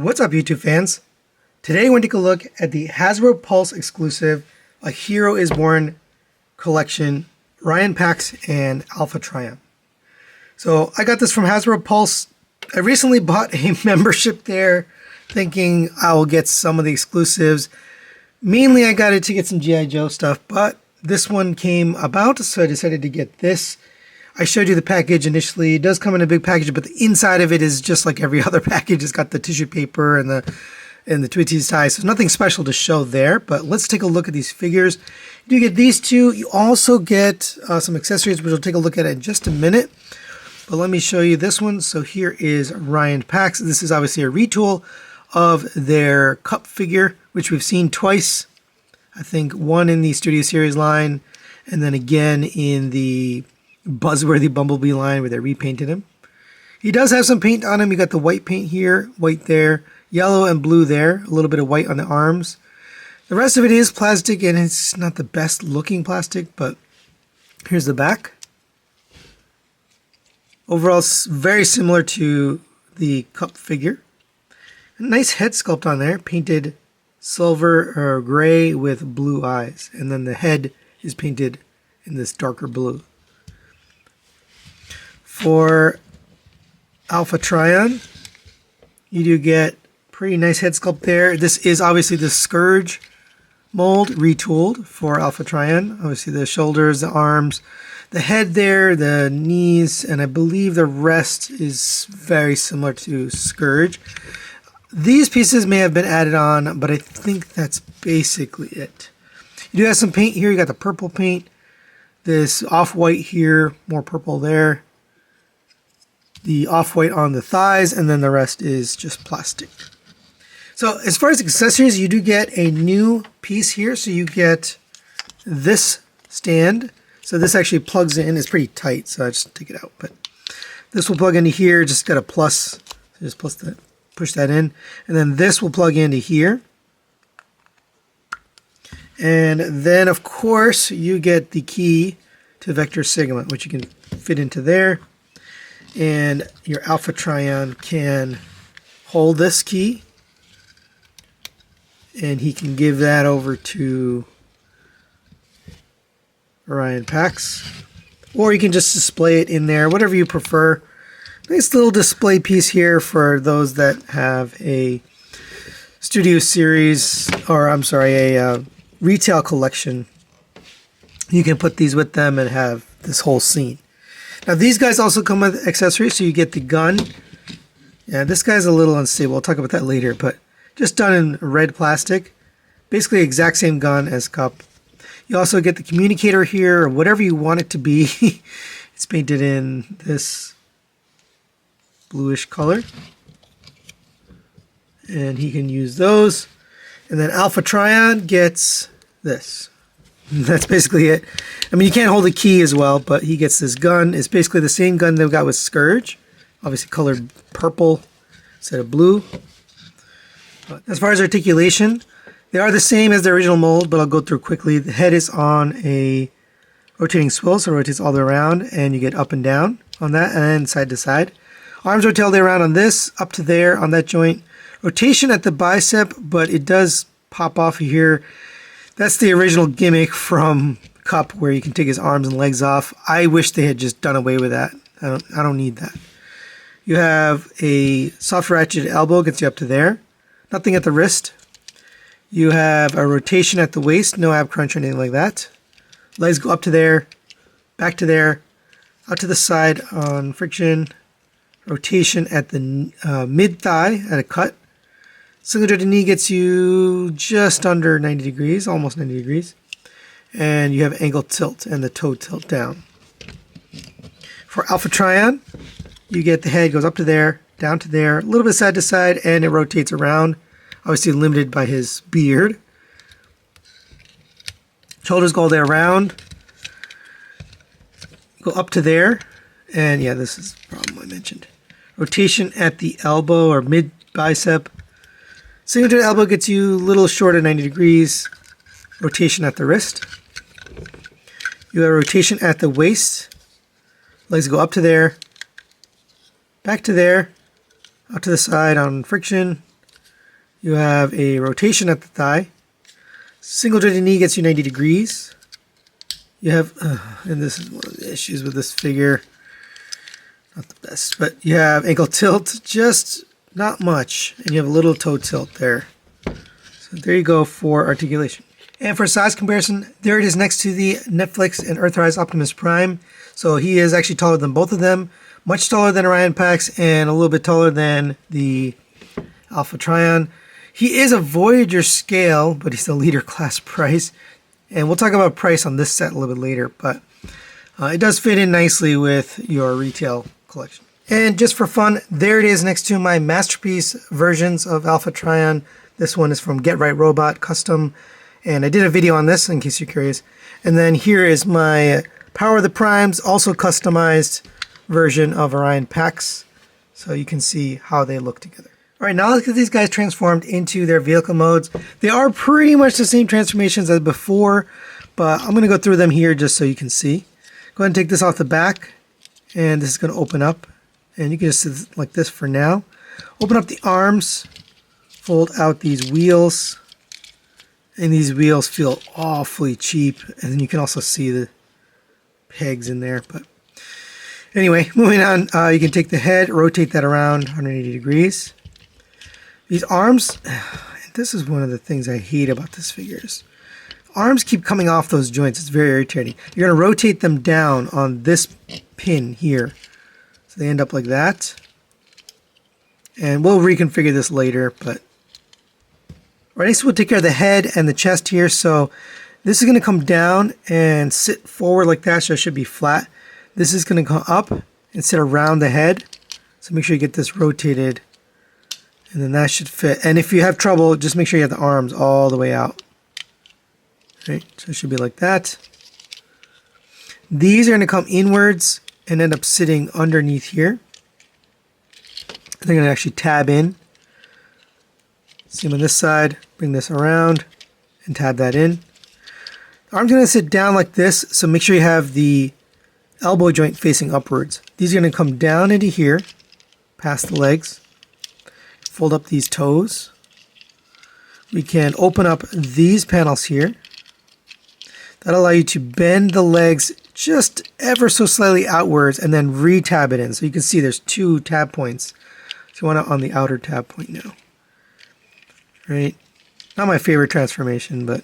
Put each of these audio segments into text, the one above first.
What's up, YouTube fans? Today we're going to take a look at the Hasbro Pulse exclusive A Hero is Born collection, Orion Pax and Alpha Trion. So I got this from Hasbro Pulse. I recently bought a membership there thinking I will get some of the exclusives. Mainly I got it to get some G.I. Joe stuff, but this one came about, so I decided to get this. I showed you the package initially. It does come in a big package, but the inside of it is just like every other package. It's got the tissue paper and the Twitties ties. So nothing special to show there, but let's take a look at these figures. You get these two. You also get some accessories, which we'll take a look at in just a minute. But let me show you this one. So here is Orion Pax. This is obviously a retool of their cup figure, which we've seen twice. I think one in the Studio Series line, and then again in the Buzzworthy Bumblebee line where they repainted him. He does have some paint on him. You got the white paint here, white there, yellow and blue there, a little bit of white on the arms. The rest of it is plastic, and it's not the best looking plastic, but here's the back. Overall, it's very similar to the cup figure. A nice head sculpt on there, painted silver or gray with blue eyes, and then the head is painted in this darker blue. For Alpha Trion, you do get pretty nice head sculpt there. This is obviously the Scourge mold retooled for Alpha Trion. Obviously the shoulders, the arms, the head there, the knees, and I believe the rest is very similar to Scourge. These pieces may have been added on, but I think that's basically it. You do have some paint here. You got the purple paint, this off-white here, more purple there, the off-white on the thighs, and then the rest is just plastic. So as far as accessories, you do get a new piece here. So you get this stand. So this actually plugs in. It's pretty tight, so I just take it out. But this will plug into here. Just got a plus. So just push that in. And then this will plug into here. And then, of course, you get the key to Vector Sigma, which you can fit into there. And your Alpha Trion can hold this key, and he can give that over to Orion Pax, or you can just display it in there, whatever you prefer. Nice little display piece here for those that have a Studio Series, or I'm sorry, a retail collection. You can put these with them and have this whole scene. Now these guys also come with accessories, so you get the gun. Yeah, this guy's a little unstable. I'll talk about that later, but just done in red plastic. Basically the exact same gun as Cup. You also get the communicator here, or whatever you want it to be. It's painted in this bluish color. And he can use those. And then Alpha Trion gets this. That's basically it. I mean, you can't hold a key as well, but he gets this gun. It's basically the same gun that we got with Scourge. Obviously colored purple instead of blue. But as far as articulation, they are the same as the original mold, but I'll go through quickly. The head is on a rotating swivel, so it rotates all the way around, and you get up and down on that, and side to side. Arms rotate all the way around on this, up to there on that joint. Rotation at the bicep, but it does pop off here. That's the original gimmick from Cup, where you can take his arms and legs off. I wish they had just done away with that. I don't need that. You have a soft ratchet elbow, gets you up to there. Nothing at the wrist. You have a rotation at the waist, no ab crunch or anything like that. Legs go up to there, back to there, out to the side on friction. Rotation at the mid thigh at a cut. Single jointed knee gets you just under 90 degrees, almost 90 degrees. And you have ankle tilt and the toe tilt down. For Alpha Trion, you get the head goes up to there, down to there, a little bit side to side, and it rotates around. Obviously limited by his beard. Shoulders go all the way around. Go up to there. And yeah, this is the problem I mentioned. Rotation at the elbow or mid bicep. Single joint elbow gets you a little short of 90 degrees. Rotation at the wrist. You have a rotation at the waist. Legs go up to there, back to there, out to the side on friction, You have a rotation at the thigh. Single jointed knee gets you 90 degrees. You have, and this is one of the issues with this figure, not the best, but you have ankle tilt, just not much, and you have a little toe tilt there. So there you go for articulation. And for size comparison, there it is next to the Netflix and Earthrise Optimus Prime. So he is actually taller than both of them, much taller than Orion Pax, and a little bit taller than the Alpha Trion. He is a Voyager scale, but he's the leader class price. And we'll talk about price on this set a little bit later, but it does fit in nicely with your retail collection. And just for fun, there it is next to my Masterpiece versions of Alpha Trion. This one is from Get Right Robot Custom, and I did a video on this in case you're curious. And then here is my Power of the Primes, also customized version of Orion Pax, so you can see how they look together. All right, now let's get these guys transformed into their vehicle modes. They are pretty much the same transformations as before, but I'm going to go through them here just so you can see. Go ahead and take this off the back, and this is going to open up, and you can just sit like this for now. Open up the arms, fold out these wheels, and these wheels feel awfully cheap, and then you can also see the pegs in there. But anyway, moving on, you can take the head, rotate that around 180 degrees. These arms, this is one of the things I hate about this figures. Arms keep coming off those joints. It's very irritating. You're going to rotate them down on this pin here. So they end up like that. And we'll reconfigure this later, but right, next we'll take care of the head and the chest here. So this is going to come down and sit forward like that, so it should be flat. This is going to come up and sit around the head. So make sure you get this rotated, and then that should fit. And if you have trouble, just make sure you have the arms all the way out. Right, so it should be like that. These are going to come inwards and end up sitting underneath here. They're going to actually tab in. See them on this side, bring this around, and tab that in. The arm's going to sit down like this, so make sure you have the elbow joint facing upwards. These are going to come down into here, past the legs. Fold up these toes. We can open up these panels here. That'll allow you to bend the legs just ever so slightly outwards and then re-tab it in. So you can see there's two tab points. So you want it on the outer tab point now. Right? Not my favorite transformation, but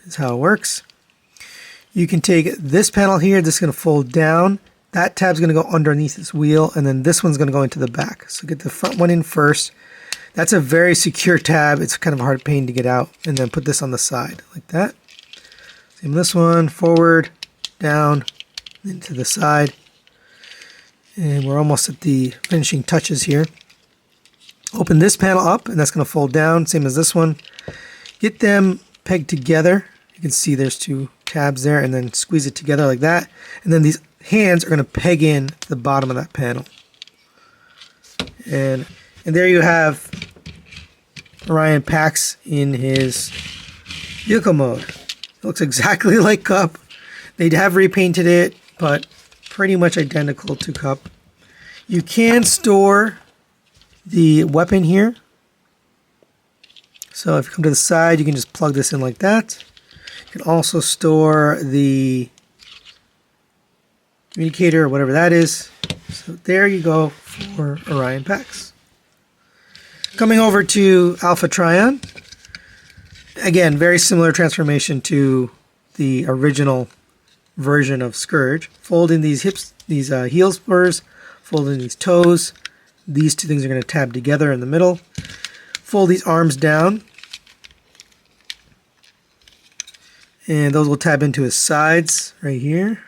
it's how it works. You can take this panel here. This is going to fold down. That tab's going to go underneath this wheel, and then this one's going to go into the back. So get the front one in first. That's a very secure tab. It's kind of a hard pain to get out. And then put this on the side like that. Same this one, forward, down, into the side. And we're almost at the finishing touches here. Open this panel up, and that's going to fold down, same as this one. Get them pegged together. You can see there's two tabs there, and then squeeze it together like that. And then these hands are going to peg in to the bottom of that panel. And there you have Orion Pax in his vehicle mode. It looks exactly like Cup. They have repainted it, but pretty much identical to Cup. You can store the weapon here. So if you come to the side, you can just plug this in like that. You can also store the communicator or whatever that is. So there you go for Orion Pax. Coming over to Alpha Trion. Again, very similar transformation to the original version of Scourge. Fold in these hips, these heel spurs, fold in these toes. These two things are going to tab together in the middle. Fold these arms down. And those will tab into his sides right here.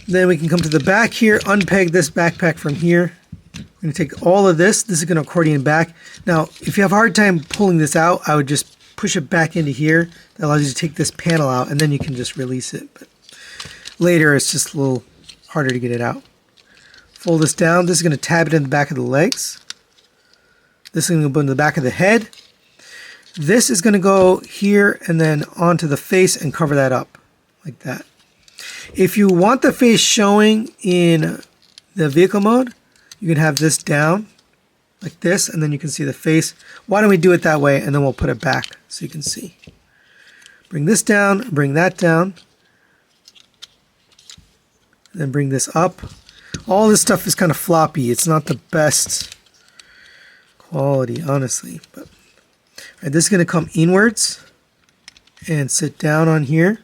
Then we can come to the back here, unpeg this backpack from here. We're going to take all of this. This is going to accordion back. Now, if you have a hard time pulling this out, I would just push it back into here. That allows you to take this panel out, and then you can just release it. But later, it's just a little harder to get it out. Fold this down. This is going to tab it in the back of the legs. This is going to go in the back of the head. This is going to go here and then onto the face and cover that up like that. If you want the face showing in the vehicle mode, you can have this down like this, and then you can see the face. Why don't we do it that way, and then we'll put it back so you can see. Bring this down, bring that down, then bring this up. All this stuff is kind of floppy. It's not the best quality, honestly. But all right, this is going to come inwards and sit down on here,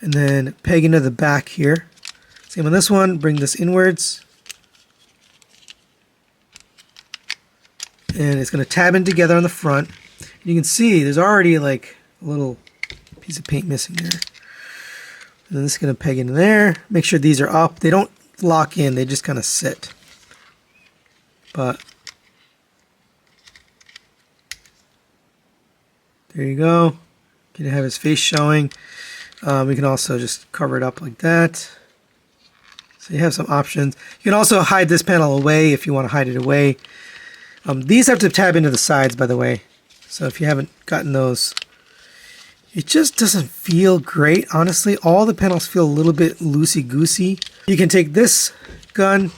and then peg into the back here. Same on this one. Bring this inwards, and it's going to tab in together on the front. You can see there's already like a little piece of paint missing there. And then this is going to peg into there. Make sure these are up. They don't lock in, they just kind of sit. But there you go. You can have his face showing. We can also just cover it up like that. So you have some options. You can also hide this panel away if you want to hide it away. These have to tab into the sides, by the way. So if you haven't gotten those, it just doesn't feel great, honestly. All the panels feel a little bit loosey-goosey. You can take this gun,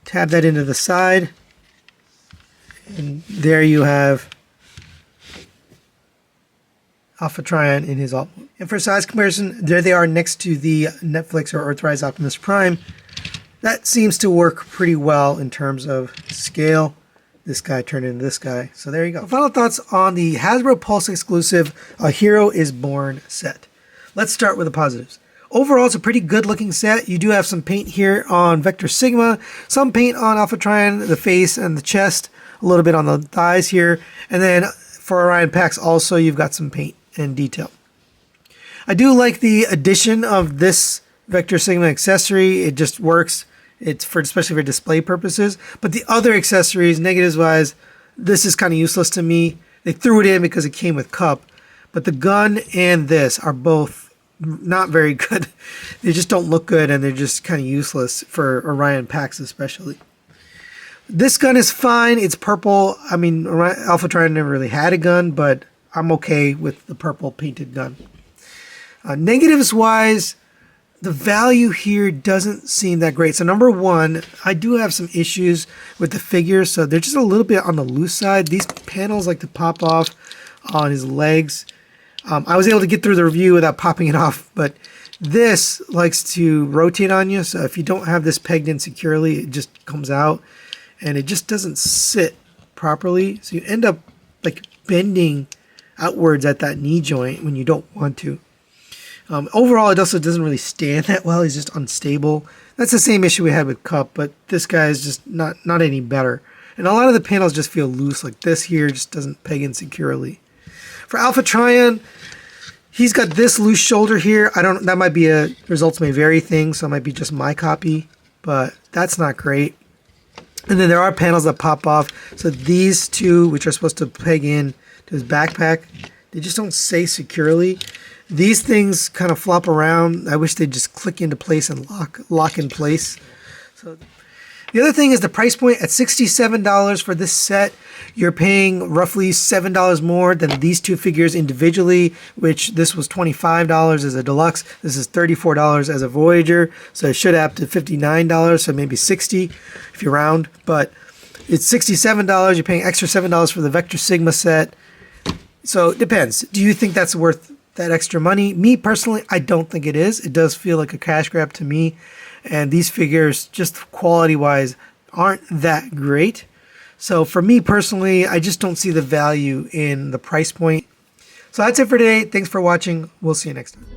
tab that into the side, and there you have Alpha Trion in his alt mode. And for size comparison, there they are next to the Netflix or Earthrise Optimus Prime. That seems to work pretty well in terms of scale. This guy turned into this guy. So there you go. Final thoughts on the Hasbro Pulse exclusive A Hero is Born set. Let's start with the positives. Overall, it's a pretty good looking set. You do have some paint here on Vector Sigma, some paint on Alpha Trion, the face and the chest, a little bit on the thighs here. And then for Orion Pax also, you've got some paint and detail. I do like the addition of this Vector Sigma accessory. It just works. It's for especially for display purposes. But the other accessories, negatives wise, this is kind of useless to me. They threw it in because it came with cup. But the gun and this are both not very good. They just don't look good, and they're just kind of useless for Orion Pax especially. This gun is fine. It's purple. I mean, Alpha Trion never really had a gun, but I'm okay with the purple painted gun. Negatives wise, the value here doesn't seem that great. So number one, I do have some issues with the figures. So they're just a little bit on the loose side. These panels like to pop off on his legs. I was able to get through the review without popping it off, but this likes to rotate on you. So if you don't have this pegged in securely, it just comes out and it just doesn't sit properly. So you end up like bending outwards at that knee joint when you don't want to. Overall, it also doesn't really stand that well. He's just unstable. That's the same issue we had with Cup, but this guy is just not any better. And a lot of the panels just feel loose, like this here just doesn't peg in securely. For Alpha Trion, he's got this loose shoulder here. That might be a results may vary thing, so it might be just my copy, but that's not great. And then there are panels that pop off. So these two, which are supposed to peg in to his backpack, they just don't stay securely. These things kind of flop around. I wish they'd just click into place and lock in place. So the other thing is the price point at $67 for this set. You're paying roughly $7 more than these two figures individually, which this was $25 as a deluxe. This is $34 as a Voyager. So it should add up to $59, so maybe $60 if you round. But it's $67. You're paying extra $7 for the Vector Sigma set. So it depends. Do you think that's worth that extra money? Me personally, I don't think it is. It does feel like a cash grab to me. And these figures, just quality-wise, aren't that great. So for me personally, I just don't see the value in the price point. So that's it for today. Thanks for watching. We'll see you next time.